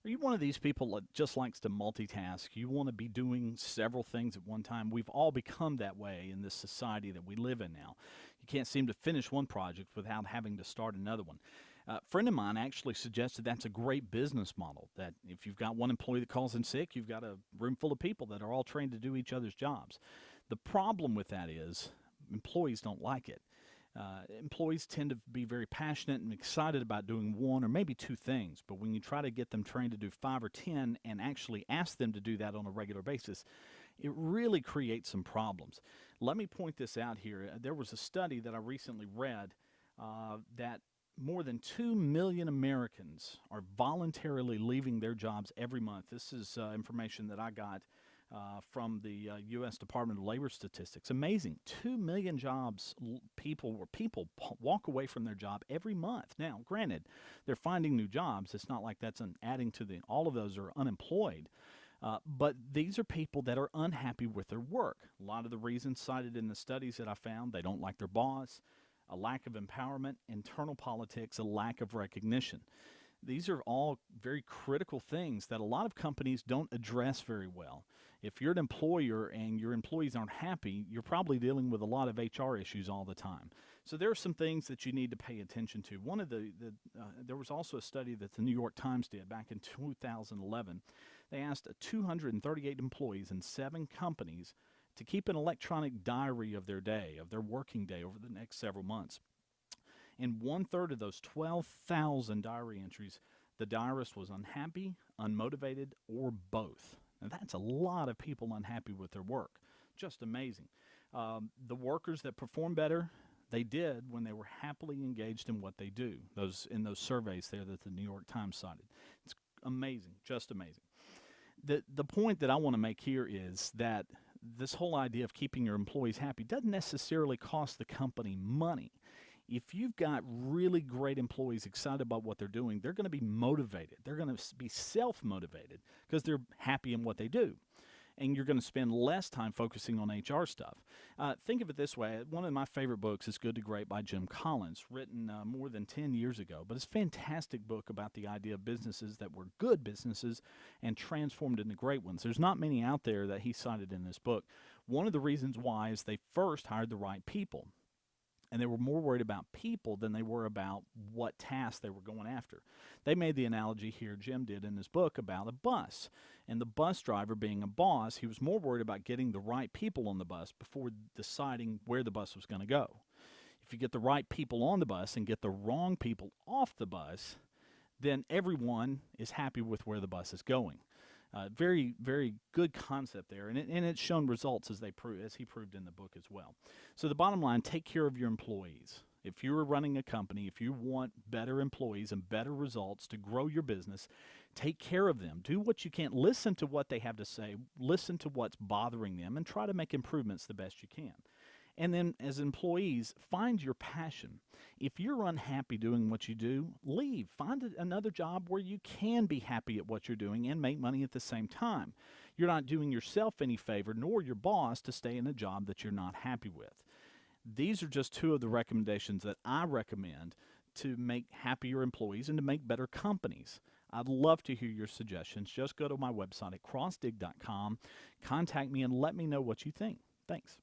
Are you one of these people that just likes to multitask? You want to be doing several things at one time. We've all become that way in this society that we live in now. You can't seem to finish one project without having to start another one. A friend of mine actually suggested that's a great business model. That if you've got one employee that calls in sick, you've got a room full of people that are all trained to do each other's jobs. The problem with that is employees don't like it. Employees tend to be very passionate and excited about doing one or maybe two things, but when you try to get them trained to do five or 10 and actually ask them to do that on a regular basis, it really creates some problems. Let me point this out here. There was a study that I recently read that more than 2 million Americans are voluntarily leaving their jobs every month. This is information that I got from the U.S. Department of Labor Statistics. Amazing. 2 million jobs, people walk away from their job every month. Now, granted, they're finding new jobs. It's not like that's an adding to all of those are unemployed. But these are people that are unhappy with their work. A lot of the reasons cited in the studies that I found, they don't like their boss, a lack of empowerment, internal politics, a lack of recognition. These are all very critical things that a lot of companies don't address very well. If you're an employer and your employees aren't happy, you're probably dealing with a lot of HR issues all the time. So there are some things that you need to pay attention to. One of there was also a study that the New York Times did back in 2011. They asked 238 employees in 7 companies to keep an electronic diary of their day, of their working day over the next several months. In 1/3 of those 12,000 diary entries, the diarist was unhappy, unmotivated, or both. Now, that's a lot of people unhappy with their work. Just amazing. The workers that perform better, they did when they were happily engaged in what they do. Those surveys there that the New York Times cited. It's amazing, just amazing. The point that I want to make here is that this whole idea of keeping your employees happy doesn't necessarily cost the company money. If you've got really great employees excited about what they're doing, they're going to be motivated. They're going to be self-motivated because they're happy in what they do. And you're going to spend less time focusing on HR stuff. Think of it this way. One of my favorite books is Good to Great by Jim Collins, written more than 10 years ago. But it's a fantastic book about the idea of businesses that were good businesses and transformed into great ones. There's not many out there that he cited in this book. One of the reasons why is they first hired the right people. And they were more worried about people than they were about what tasks they were going after. They made the analogy here, Jim did in his book, about a bus. And the bus driver being a boss, he was more worried about getting the right people on the bus before deciding where the bus was going to go. If you get the right people on the bus and get the wrong people off the bus, then everyone is happy with where the bus is going. Very, very good concept there, and it's shown results as he proved in the book as well. So the bottom line: take care of your employees. If you're running a company, if you want better employees and better results to grow your business, take care of them. Do what you can. Listen to what they have to say. Listen to what's bothering them, and try to make improvements the best you can. And then as employees, find your passion. If you're unhappy doing what you do, leave. Find another job where you can be happy at what you're doing and make money at the same time. You're not doing yourself any favor, nor your boss, to stay in a job that you're not happy with. These are just 2 of the recommendations that I recommend to make happier employees and to make better companies. I'd love to hear your suggestions. Just go to my website at crossdig.com, contact me, and let me know what you think. Thanks.